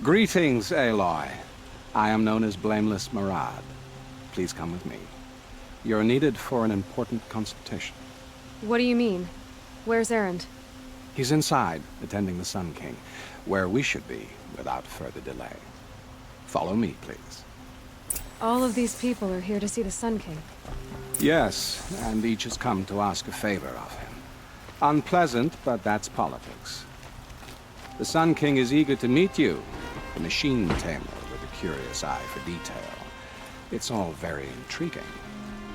Greetings, Aloy. I am known as Blameless Murad. Please come with me. You're needed for an important consultation. What do you mean? Where's Erend? He's inside, attending the Sun King, where we should be without further delay. Follow me, please. All of these people are here to see the Sun King. Yes, and each has come to ask a favor of him. Unpleasant, but that's politics. The Sun King is eager to meet you, the machine tamer with a curious eye for detail. It's all very intriguing.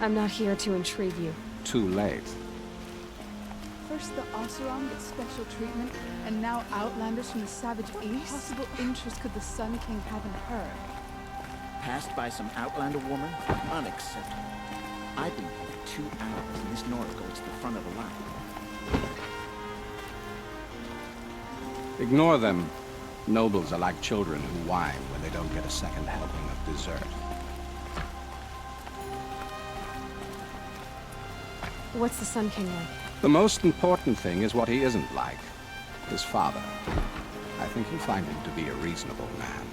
I'm not here to intrigue you. Too late. First the Oseram get special treatment, and now Outlanders from the Savage East? What possible interest could the Sun King have in her? Passed by some Outlander woman? Unacceptable. I've been here 2 hours, and this Nora goes to the front of the line. Ignore them. Nobles are like children who whine when they don't get a second helping of dessert. What's the Sun King like? The most important thing is what he isn't like. His father. I think you'll find him to be a reasonable man.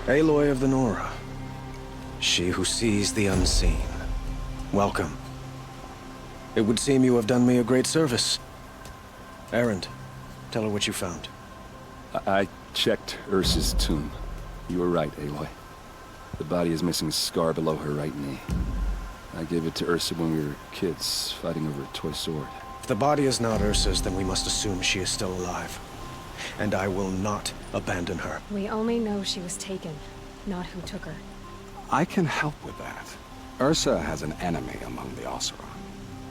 Aloy of the Nora. She who sees the unseen. Welcome. It would seem you have done me a great service. Erend, tell her what you found. I checked Ursa's tomb. You were right, Aloy. The body is missing a scar below her right knee. I gave it to Ursa when we were kids, fighting over a toy sword. If the body is not Ursa's, then we must assume she is still alive. And I will not abandon her. We only know she was taken, not who took her. I can help with that. Ursa has an enemy among the Oseram.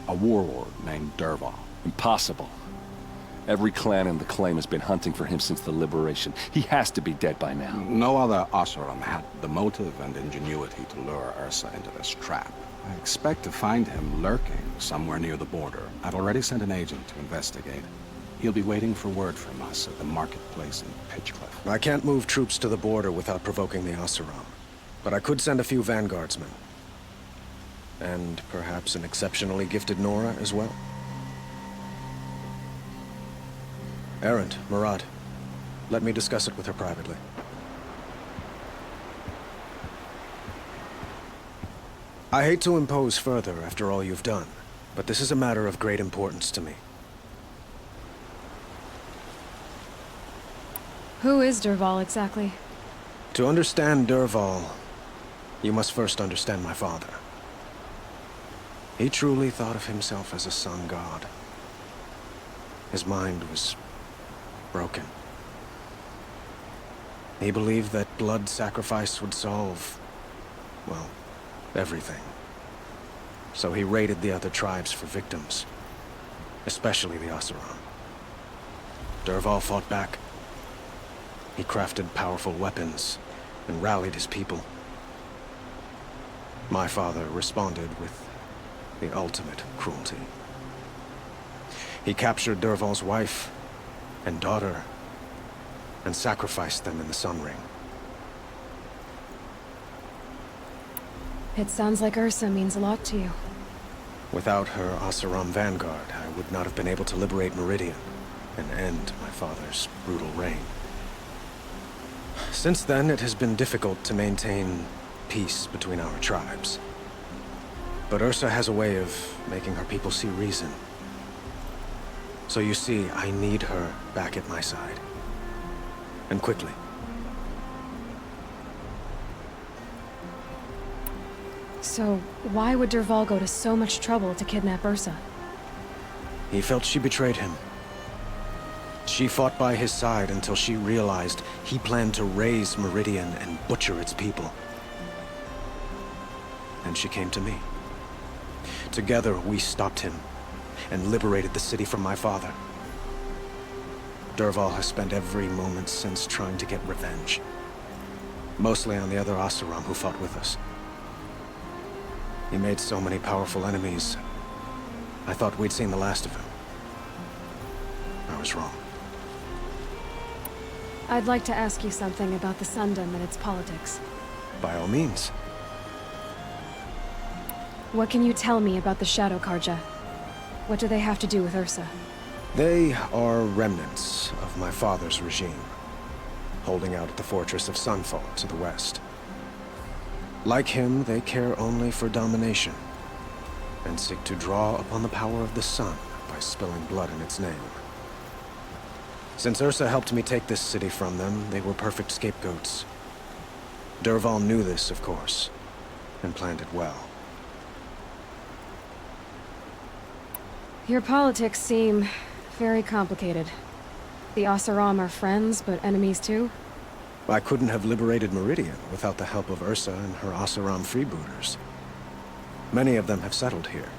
A warlord named Dervahl. Impossible. Every clan in the claim has been hunting for him since the liberation. He has to be dead by now. No other Oseram had the motive and ingenuity to lure Ursa into this trap. I expect to find him lurking somewhere near the border. I've already sent an agent to investigate. He'll be waiting for word from us at the marketplace in Pitchcliff. I can't move troops to the border without provoking the Oseram. But I could send a few vanguardsmen. And perhaps an exceptionally gifted Nora as well. Erend, Murad, let me discuss it with her privately. I hate to impose further after all you've done, but this is a matter of great importance to me. Who is Dervahl exactly? To understand Dervahl, you must first understand my father. He truly thought of himself as a sun god. His mind was broken. He believed that blood sacrifice would solve, well, everything. So he raided the other tribes for victims, especially the Oseram. Dervahl fought back. He crafted powerful weapons and rallied his people. My father responded with the ultimate cruelty. He captured Dervahl's wife and daughter and sacrificed them in the Sun Ring. It sounds like Ursa means a lot to you. Without her Oseram vanguard, I would not have been able to liberate Meridian and end my father's brutal reign. Since then, it has been difficult to maintain peace between our tribes. But Ursa has a way of making her people see reason. So you see, I need her back at my side. And quickly. So, why would Dervahl go to so much trouble to kidnap Ursa? He felt she betrayed him. She fought by his side until she realized he planned to raise Meridian and butcher its people. And she came to me. Together, we stopped him and liberated the city from my father. Dervahl has spent every moment since trying to get revenge. Mostly on the other Oseram who fought with us. He made so many powerful enemies, I thought we'd seen the last of him. I was wrong. I'd like to ask you something about the Sundom and its politics. By all means. What can you tell me about the Shadow Karja? What do they have to do with Ursa? They are remnants of my father's regime, holding out at the fortress of Sunfall to the west. Like him, they care only for domination, and seek to draw upon the power of the sun by spilling blood in its name. Since Ursa helped me take this city from them, they were perfect scapegoats. Dervahl knew this, of course, and planned it well. Your politics seem very complicated. The Oseram are friends, but enemies too? I couldn't have liberated Meridian without the help of Ursa and her Oseram freebooters. Many of them have settled here.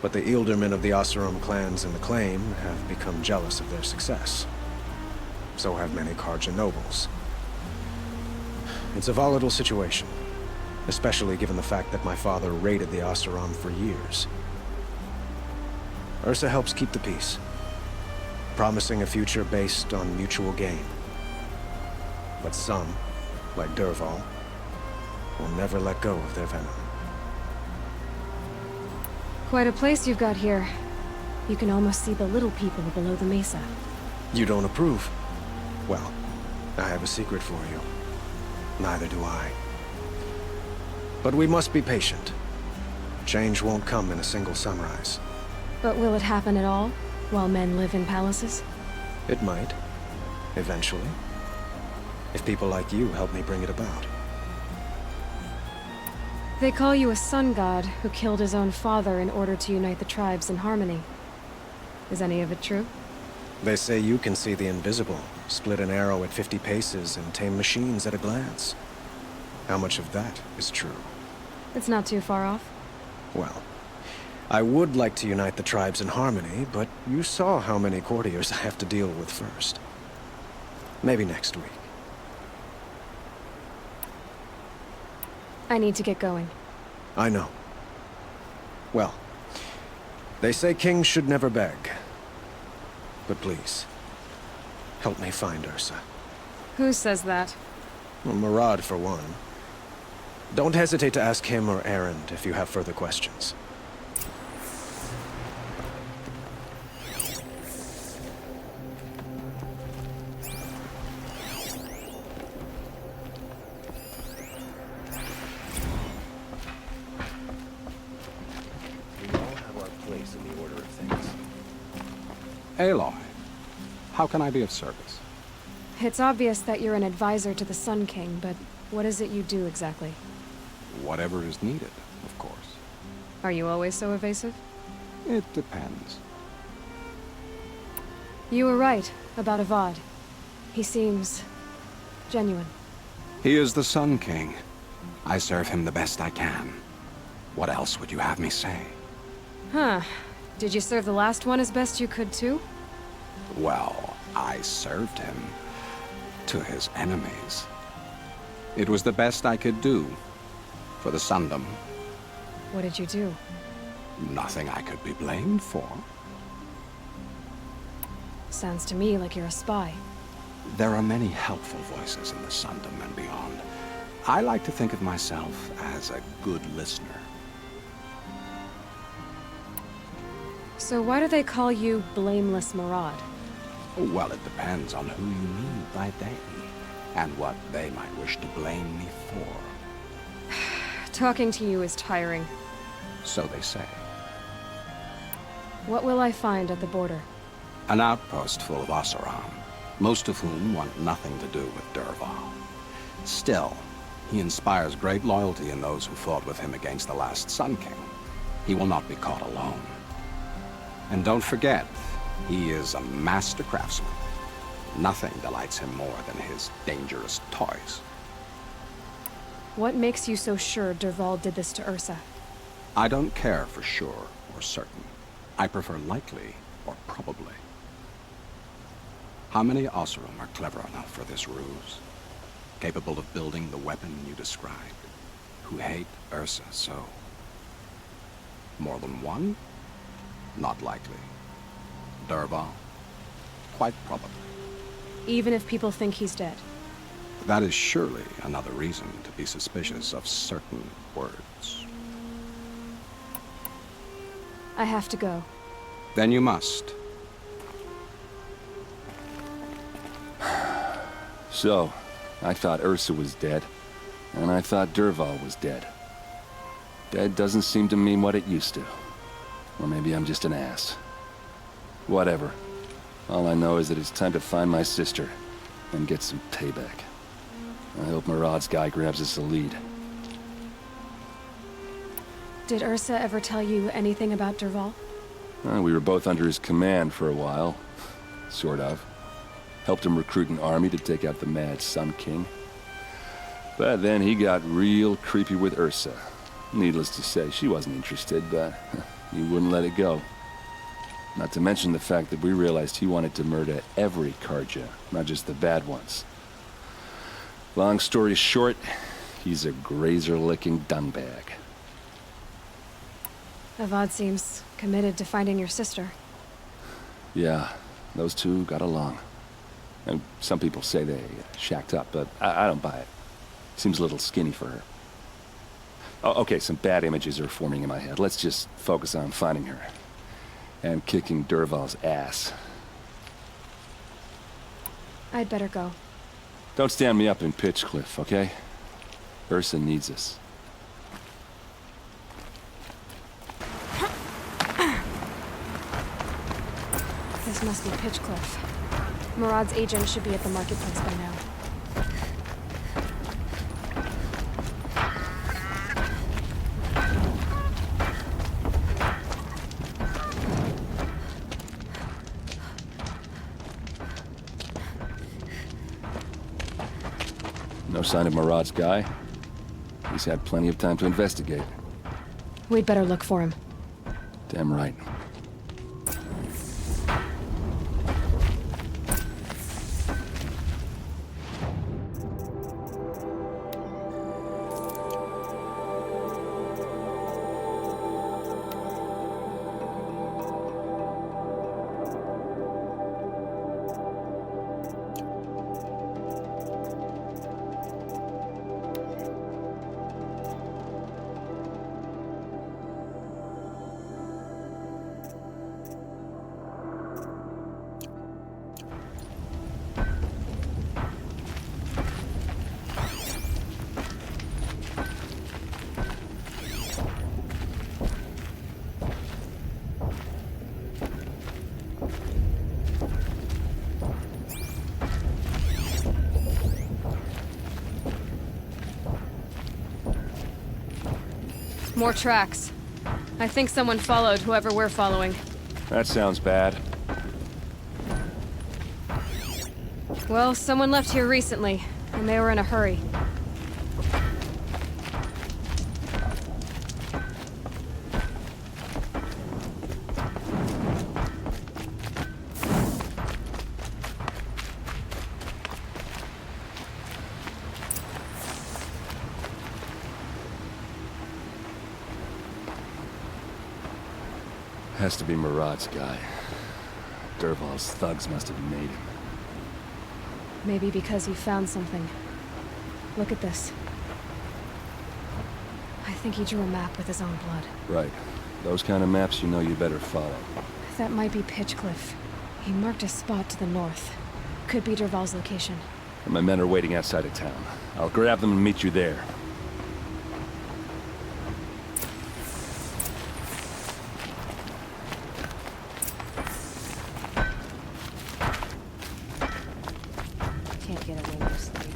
But the Ealdormen of the Oseram clans in the Claim have become jealous of their success. So have many Karja nobles. It's a volatile situation, especially given the fact that my father raided the Oseram for years. Ursa helps keep the peace, promising a future based on mutual gain. But some, like Dervahl, will never let go of their venom. Quite a place you've got here. You can almost see the little people below the mesa. You don't approve? Well, I have a secret for you. Neither do I. But we must be patient. Change won't come in a single sunrise. But will it happen at all, while men live in palaces? It might. Eventually. If people like you help me bring it about. They call you a sun god who killed his own father in order to unite the tribes in harmony. Is any of it true? They say you can see the invisible, split an arrow at 50 paces, and tame machines at a glance. How much of that is true? It's not too far off. Well, I would like to unite the tribes in harmony, but you saw how many courtiers I have to deal with first. Maybe next week. I need to get going. I know. Well, they say kings should never beg. But please, help me find Ursa. Who says that? Well, Murad, for one. Don't hesitate to ask him or Erend if you have further questions. Aloy, how can I be of service? It's obvious that you're an advisor to the Sun King, but what is it you do exactly? Whatever is needed, of course. Are you always so evasive? It depends. You were right about Avad. He seems genuine. He is the Sun King. I serve him the best I can. What else would you have me say? Huh. Did you serve the last one as best you could too? Well, I served him to his enemies. It was the best I could do for the Sundom. What did you do? Nothing I could be blamed for. Sounds to me like you're a spy. There are many helpful voices in the Sundom and beyond. I like to think of myself as a good listener. So why do they call you Blameless Murad? Well, it depends on who you mean by they, and what they might wish to blame me for. Talking to you is tiring. So they say. What will I find at the border? An outpost full of Oseram, most of whom want nothing to do with Dervahl. Still, he inspires great loyalty in those who fought with him against the last Sun King. He will not be caught alone. And don't forget, he is a master craftsman. Nothing delights him more than his dangerous toys. What makes you so sure Dervahl did this to Ursa? I don't care for sure or certain. I prefer likely or probably. How many Oseram are clever enough for this ruse? Capable of building the weapon you described? Who hate Ursa so? More than one? Not likely. Dervahl? Quite probably. Even if people think he's dead. That is surely another reason to be suspicious of certain words. I have to go. Then you must. So, I thought Ursa was dead, and I thought Dervahl was dead. Dead doesn't seem to mean what it used to. Or maybe I'm just an ass. Whatever. All I know is that it's time to find my sister and get some payback. I hope Murad's guy grabs us a lead. Did Ursa ever tell you anything about Dervahl? We were both under his command for a while. Sort of. Helped him recruit an army to take out the mad Sun King. But then he got real creepy with Ursa. Needless to say, she wasn't interested, but he wouldn't let it go. Not to mention the fact that we realized he wanted to murder every Karja, not just the bad ones. Long story short, he's a grazer-licking dungbag. Avad seems committed to finding your sister. Yeah, those two got along. And some people say they shacked up, but I don't buy it. Seems a little skinny for her. Oh, okay, some bad images are forming in my head. Let's just focus on finding her. And kicking Dervahl's ass. I'd better go. Don't stand me up in Pitchcliff, okay? Ursa needs us. This must be Pitchcliff. Murad's agent should be at the marketplace by now. No sign of Murad's guy? He's had plenty of time to investigate. We'd better look for him. Damn right. More tracks. I think someone followed whoever we're following. That sounds bad. Well, someone left here recently, and they were in a hurry. Has to be Murad's guy. Dervahl's thugs must have made him. Maybe because he found something. Look at this. I think he drew a map with his own blood. Right. Those kind of maps you know you better follow. That might be Pitchcliff. He marked a spot to the north. Could be Dervahl's location. And my men are waiting outside of town. I'll grab them and meet you there. Can't get away with sleep.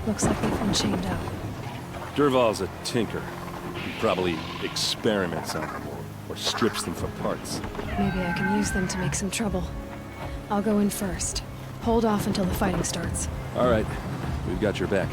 Looks like they've been chained up. Dervahl's a tinker. He probably experiments on them or strips them for parts. Maybe I can use them to make some trouble. I'll go in first. Hold off until the fighting starts. All right, we've got your back.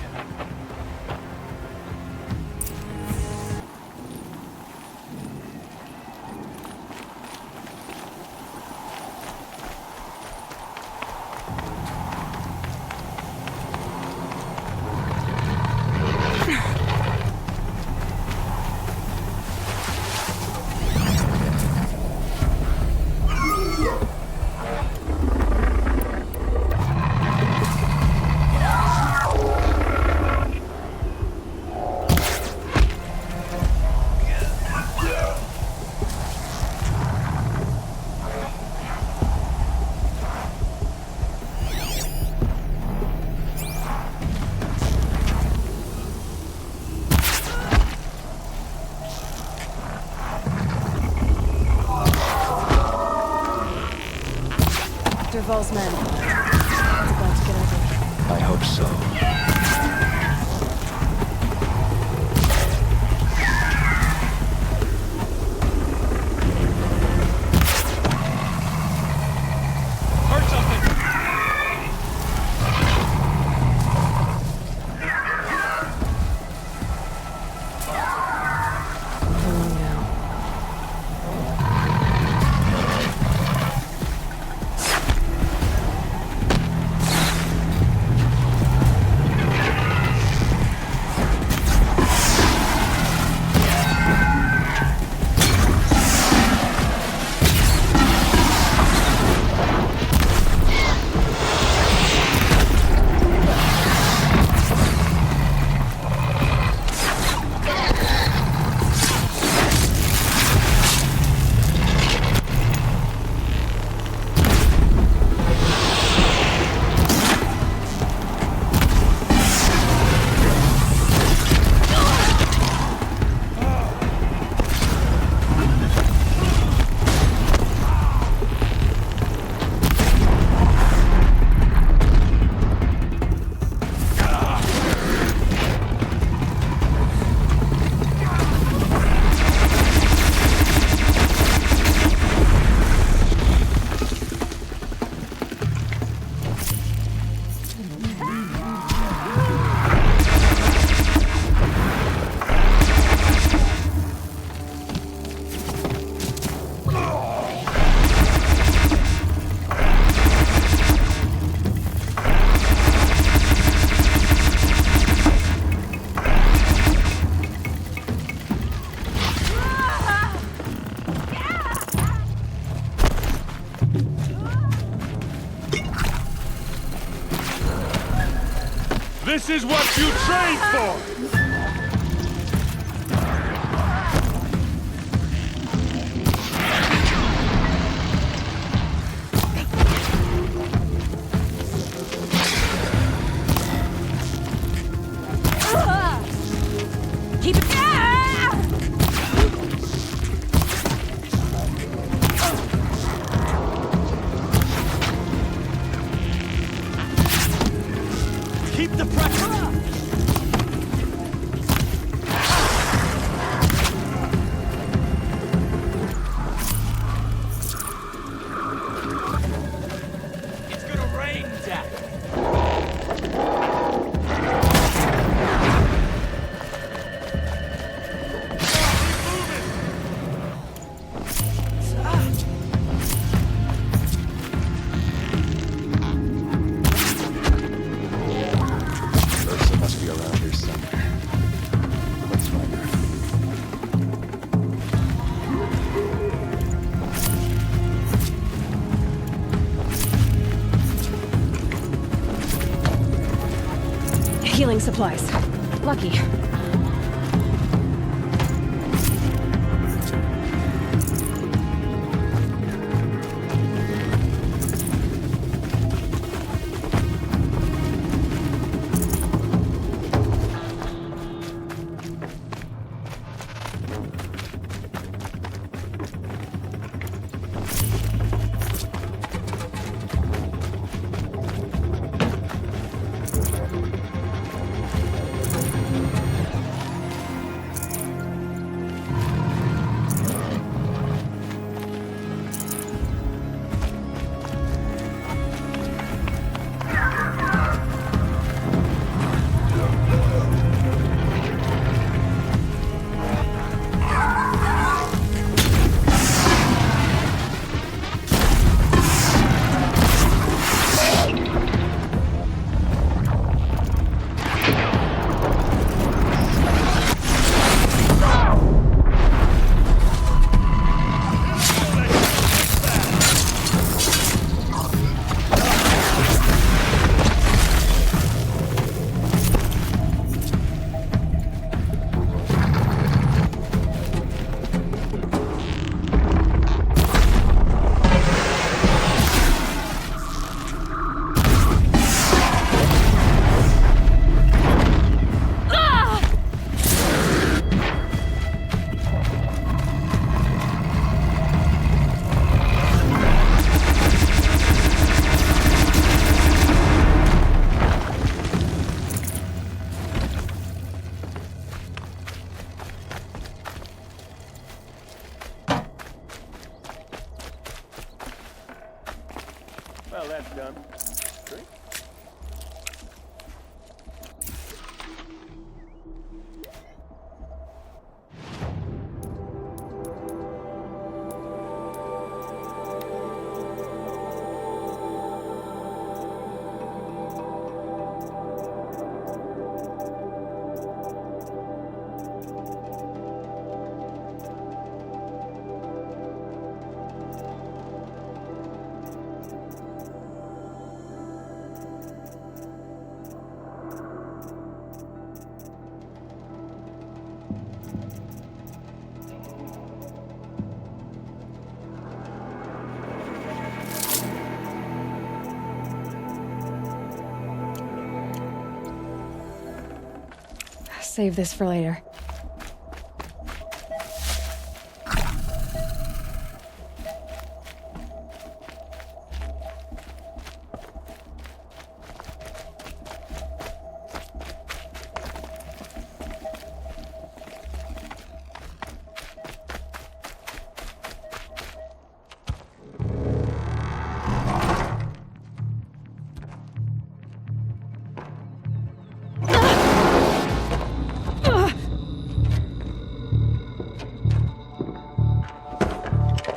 Dervahl's men. It's about to get ugly. I hope so. This is what you trained for! Keep it. Keep the pressure up! It's gonna rain, Jack! Must be around here somewhere. Let's find her. Healing supplies. Lucky. Save this for later.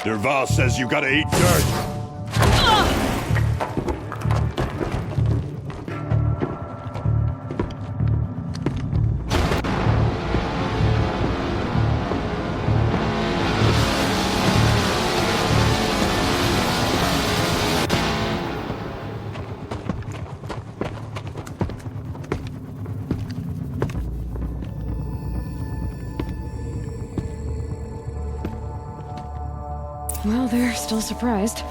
Derval says you gotta eat dirt. Well, they're still surprised.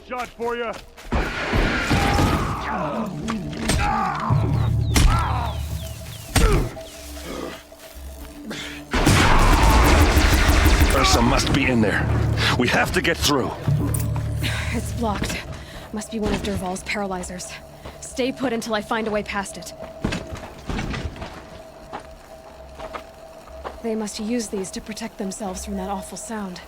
Shot for you. Ursa must be in there. We have to get through. It's blocked. Must be one of Derval's paralyzers. Stay put until I find a way past it. They must use these to protect themselves from that awful sound.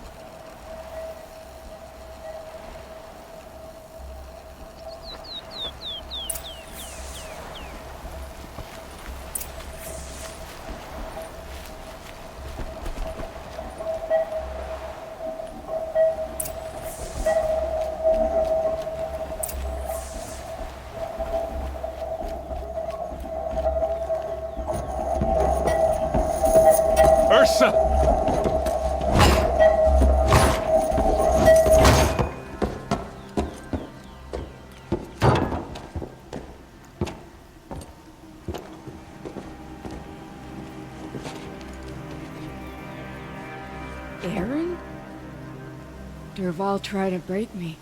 Ursa! Aaron? Derval tried to break me.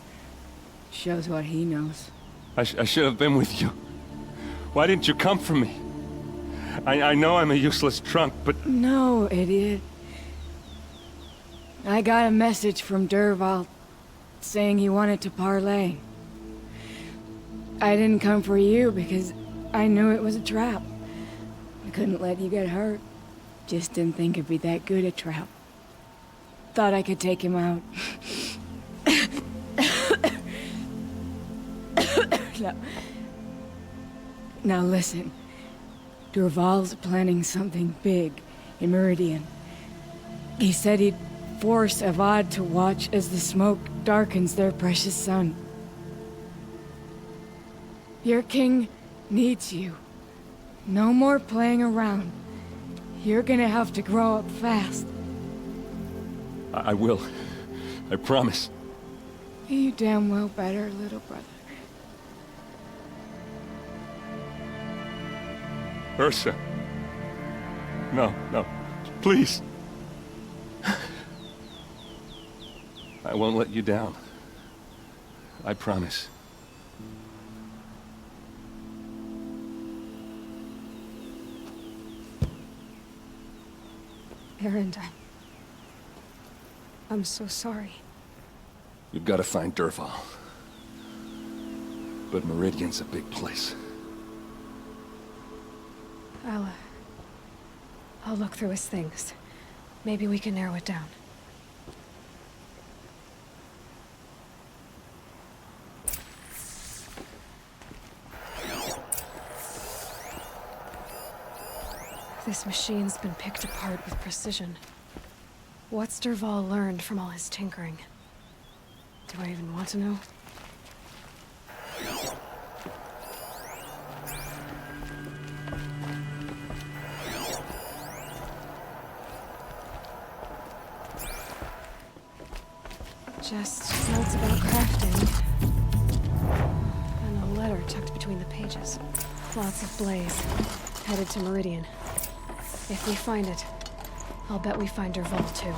Shows what he knows. I should have been with you. Why didn't you come for me? I know I'm a useless trunk, but... No, idiot. I got a message from Derval saying he wanted to parlay. I didn't come for you because I knew it was a trap. I couldn't let you get hurt. Just didn't think it'd be that good a trap. Thought I could take him out. Now listen. Derval's planning something big in Meridian. He said he'd force Avad to watch as the smoke darkens their precious sun. Your king needs you. No more playing around. You're gonna have to grow up fast. I will. I promise. You damn well better, little brother. Ursa. No, no. Please. I won't let you down. I promise. Aaron, I'm so sorry. You've got to find Derval. But Meridian's a big place. I'll look through his things. Maybe we can narrow it down. This machine's been picked apart with precision. What's Derval learned from all his tinkering? Do I even want to know? Just notes about crafting. And a letter tucked between the pages. Lots of blaze. Headed to Meridian. If we find it, I'll bet we find Derval too.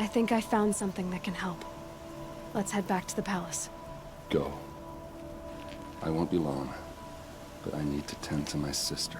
I think I found something that can help. Let's head back to the palace. Go. I won't be long, but I need to tend to my sister.